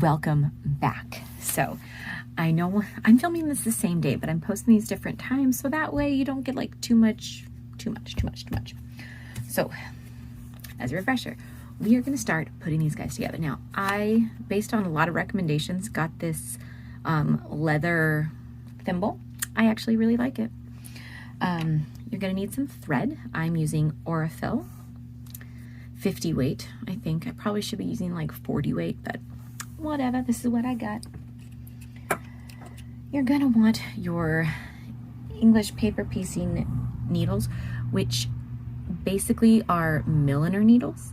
welcome back. So I know I'm filming this the same day, but I'm posting these different times so that way you don't get like too much. So as a refresher, we are going to start putting these guys together. Now I, based on a lot of recommendations, got this leather thimble. I actually really like it. You're going to need some thread. I'm using Aurifil 50 weight. I think I probably should be using like 40 weight, but whatever, this is what I got. You're gonna want your English paper piecing needles, which basically are milliner needles.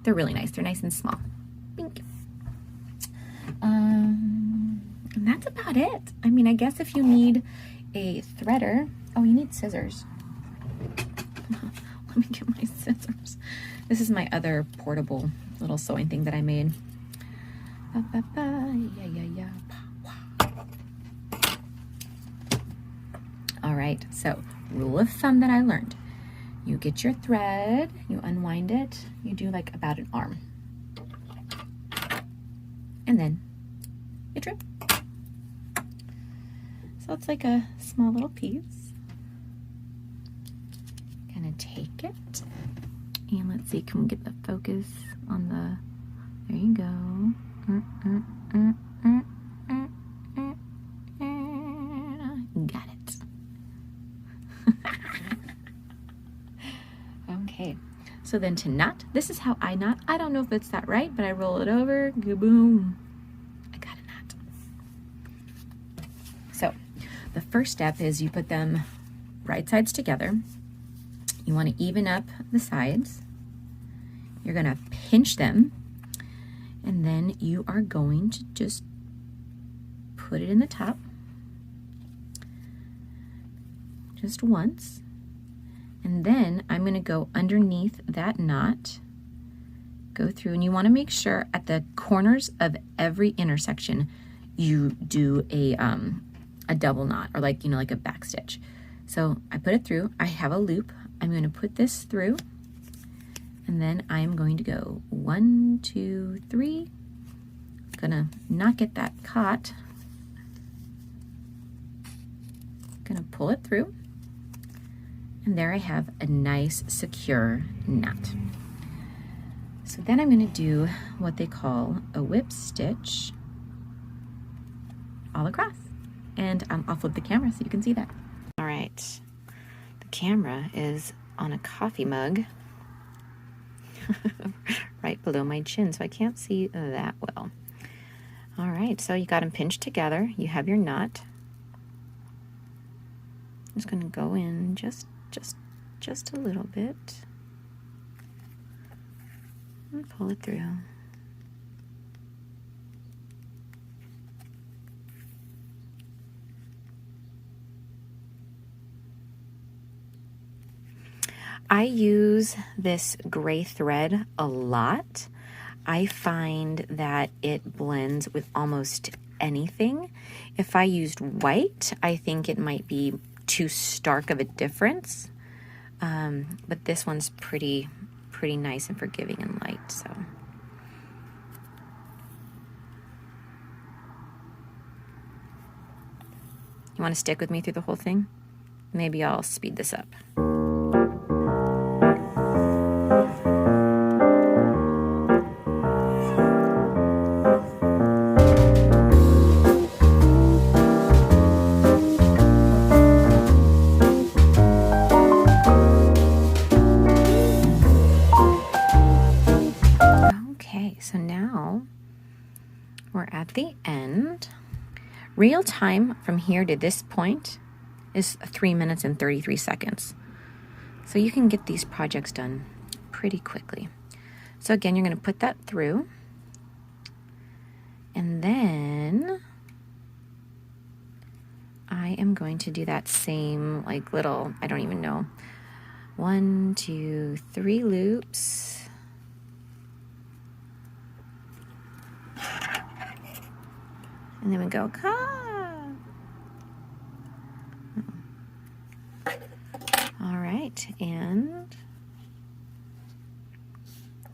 They're really nice. They're nice and small. Thank you. And that's about it. I mean, I guess if you need a threader, oh, you need scissors. Let me get my scissors. This is my other portable little sewing thing that I made. All right, so rule of thumb that I learned. You get your thread, you unwind it, you do like about an arm. And then you trim. So it's like a small little piece. Gonna take it, and let's see, can we get the focus on the, there you go. Got it. Okay, so then to knot, this is how I knot. I don't know if it's that right, but I roll it over, boom, I got a knot. So the first step is you put them right sides together. You want to even up the sides. You're going to pinch them, and then you are going to just put it in the top just once, and then I'm going to go underneath that knot, go through, and you want to make sure at the corners of every intersection you do a double knot, or like, you know, like a back stitch. So I put it through, I have a loop, I'm going to put this through, and then I'm going to go 1, 2, 3. Gonna not get that caught. Gonna pull it through, and there I have a nice secure knot. So then I'm gonna do what they call a whip stitch all across, and I'll flip the camera so you can see that. All right, the camera is on a coffee mug right below my chin, so I can't see that well. All right, so you got them pinched together. You have your knot. I'm just gonna go in just a little bit and pull it through. I use this gray thread a lot. I find that it blends with almost anything. If I used white, I think it might be too stark of a difference. But this one's pretty nice and forgiving and light, so. You want to stick with me through the whole thing? Maybe I'll speed this up. So now we're at the end. Real time from here to this point is 3 minutes and 33 seconds. So you can get these projects done pretty quickly. So again, you're going to put that through, and then I am going to do that same like little, I don't even know, 1, 2, 3 loops. And then we go, all right, and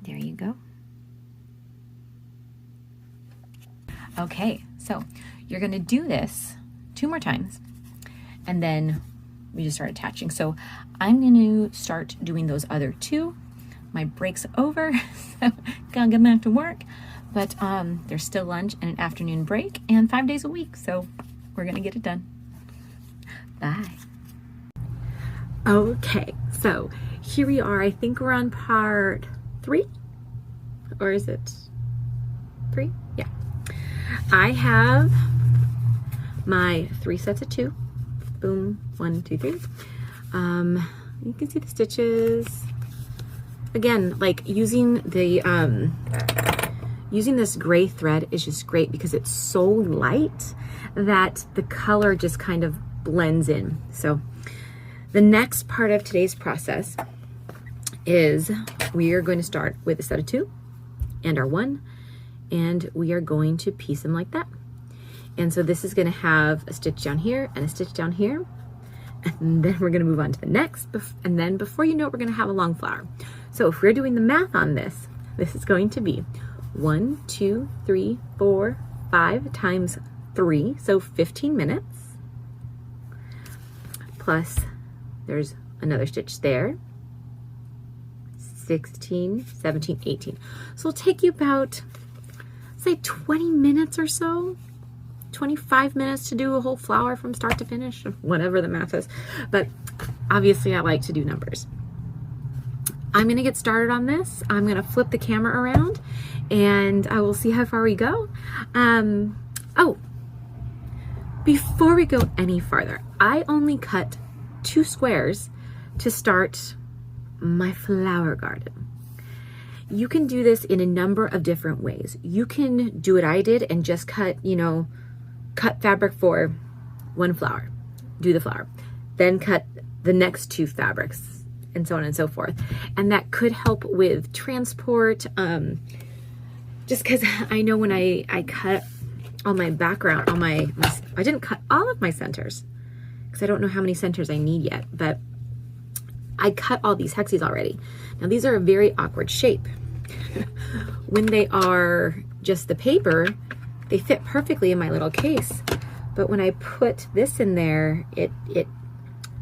there you go. Okay, so you're gonna do this 2 more times, and then we just start attaching. So I'm gonna start doing those other 2. My break's over, so gotta get back to work. But there's still lunch and an afternoon break and 5 days a week, so we're gonna get it done. Bye. Okay, so here we are. I think we're on part 3, or is it 3? Yeah. I have my 3 sets of 2. Boom, 1, 2, 3. You can see the stitches. Again, like using the using this gray thread is just great because it's so light that the color just kind of blends in. So the next part of today's process is we are going to start with a set of 2 and our 1, and we are going to piece them like that. And so this is going to have a stitch down here and a stitch down here, and then we're going to move on to the next, and then before you know it, we're going to have a long flower. So if we're doing the math on this, this is going to be 1, 2, 3, 4, 5 times 3, so 15 minutes, plus there's another stitch there, 16, 17, 18. So it'll take you about, say, 20 minutes or so, 25 minutes to do a whole flower from start to finish, whatever the math is. But obviously I like to do numbers. I'm gonna get started on this. I'm gonna flip the camera around and I will see how far we go. Oh, before we go any farther, I only cut 2 squares to start my flower garden. You can do this in a number of different ways. You can do what I did and just cut, cut fabric for 1 flower, do the flower, then cut the next 2 fabrics, and so on and so forth. And that could help with transport, just because I know when I cut all my background, I didn't cut all of my centers, because I don't know how many centers I need yet, but I cut all these hexies already. Now these are a very awkward shape. When they are just the paper, they fit perfectly in my little case. But when I put this in there, it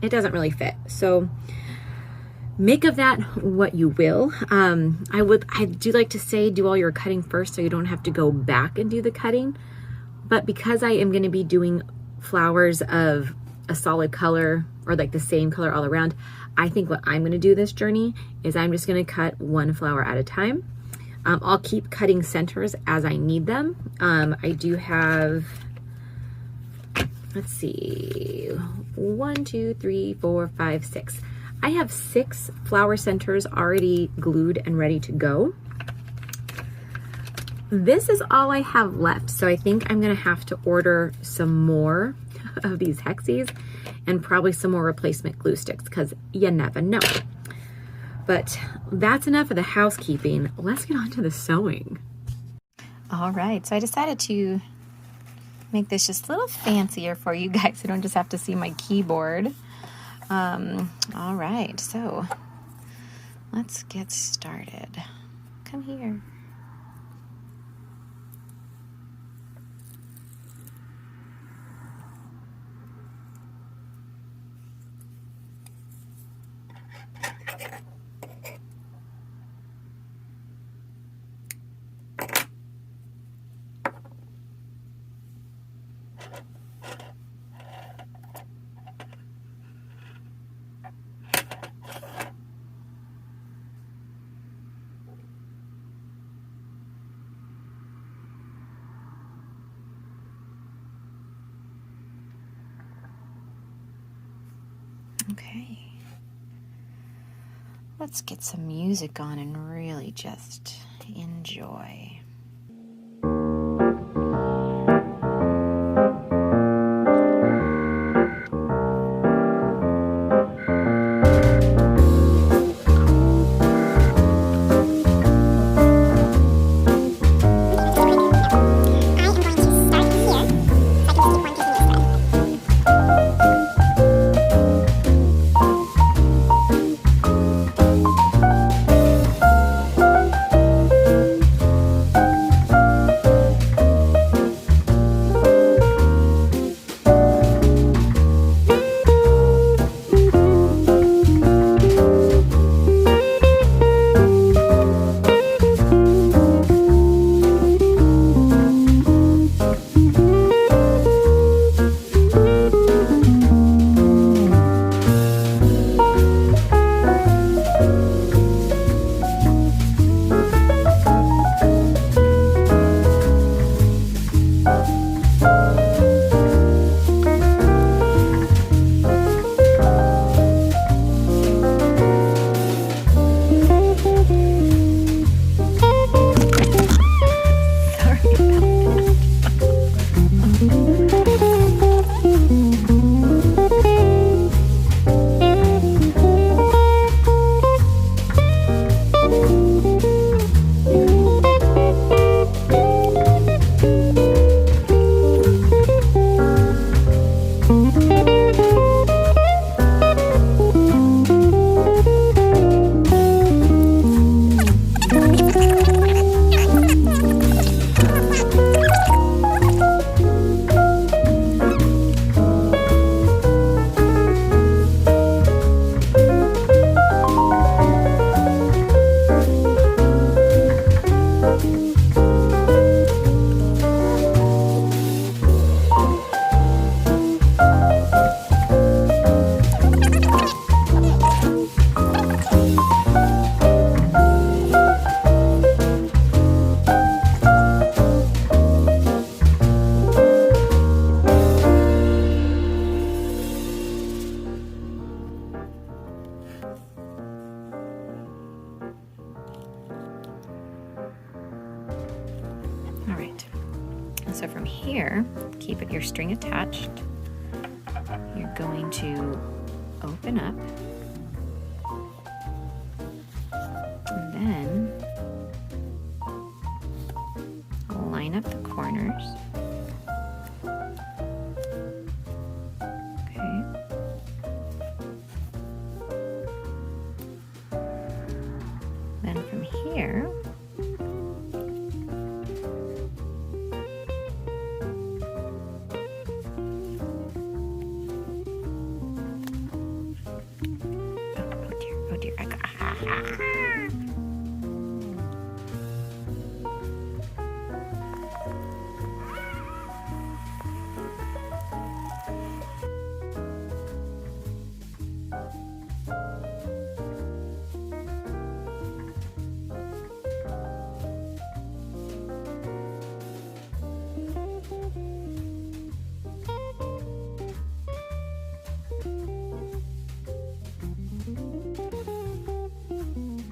doesn't really fit. So make of that what you will. I do like to say do all your cutting first so you don't have to go back and do the cutting. But because I am going to be doing flowers of a solid color or like the same color all around, I think what I'm going to do this journey is I'm just going to cut 1 flower at a time. I'll keep cutting centers as I need them. I do have, let's see, 1, 2, 3, 4, 5, 6. I have 6 flower centers already glued and ready to go. This is all I have left, so I think I'm gonna have to order some more of these hexies and probably some more replacement glue sticks because you never know. But that's enough of the housekeeping. Let's get on to the sewing. All right, so I decided to make this just a little fancier for you guys so you don't just have to see my keyboard. All right, so let's get started. Come here. Okay, let's get some music on and really just enjoy. So from here, keep your string attached. You're going to open up, and then line up the corners. Okay. Then from here, oh dear,